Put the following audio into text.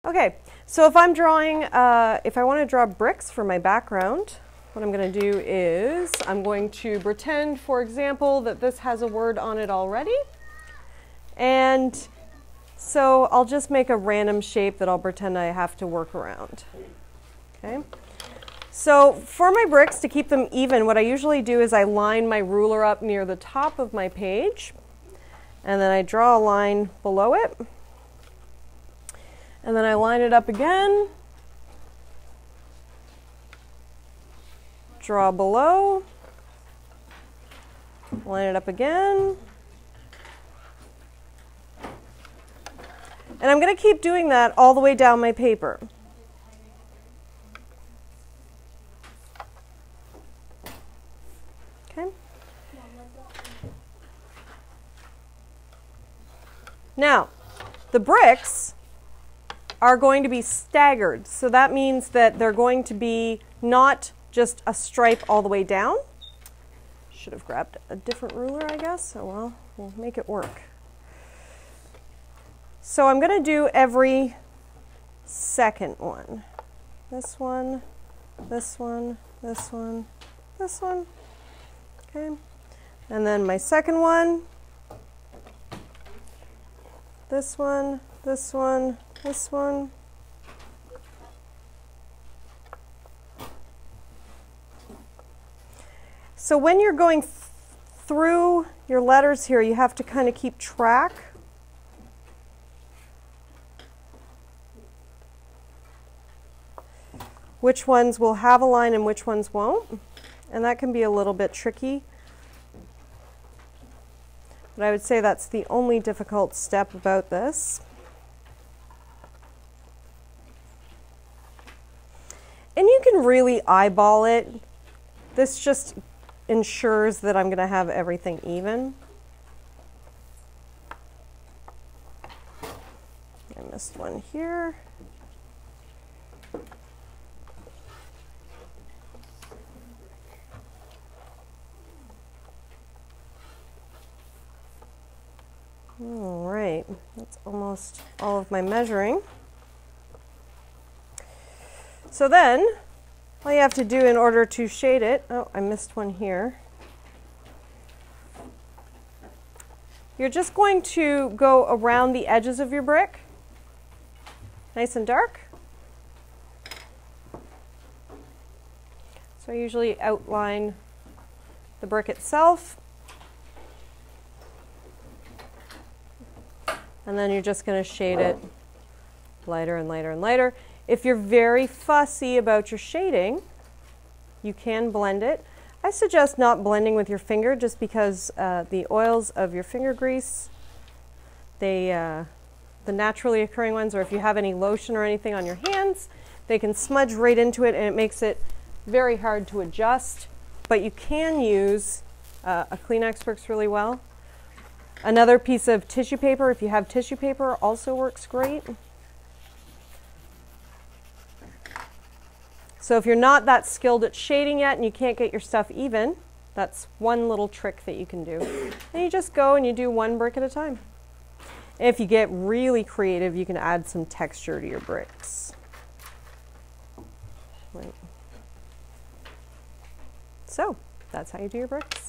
Okay, so if I'm drawing, if I want to draw bricks for my background, what I'm going to do is I'm going to pretend, for example, that this has a word on it already. And so I'll just make a random shape that I'll pretend I have to work around. Okay. So for my bricks, to keep them even, what I usually do is I line my ruler up near the top of my page, and then I draw a line below it. And then I line it up again, draw below, line it up again. And I'm going to keep doing that all the way down my paper. Okay. Now, the bricks are going to be staggered. So that means that they're going to be not just a stripe all the way down. Should have grabbed a different ruler, I guess. Oh well, we'll make it work. So I'm going to do every second one. This one, this one, this one, this one. Okay. And then my second one. This one, this one, this one. So when you're going through your letters here, you have to kind of keep track. Which ones will have a line and which ones won't. And that can be a little bit tricky. But I would say that's the only difficult step about this. And you can really eyeball it. This just ensures that I'm going to have everything even. I missed one here. All right, that's almost all of my measuring. So then, all you have to do in order to shade it, oh, I missed one here. You're just going to go around the edges of your brick, nice and dark. So I usually outline the brick itself. And then you're just going to shade it lighter and lighter and lighter. If you're very fussy about your shading, you can blend it. I suggest not blending with your finger just because the oils of your finger grease, the naturally occurring ones, or if you have any lotion or anything on your hands, they can smudge right into it and it makes it very hard to adjust. But you can use a Kleenex works really well. Another piece of tissue paper, if you have tissue paper, also works great. So if you're not that skilled at shading yet and you can't get your stuff even, that's one little trick that you can do. And you just go and you do one brick at a time. And if you get really creative, you can add some texture to your bricks. Right. So that's how you do your bricks.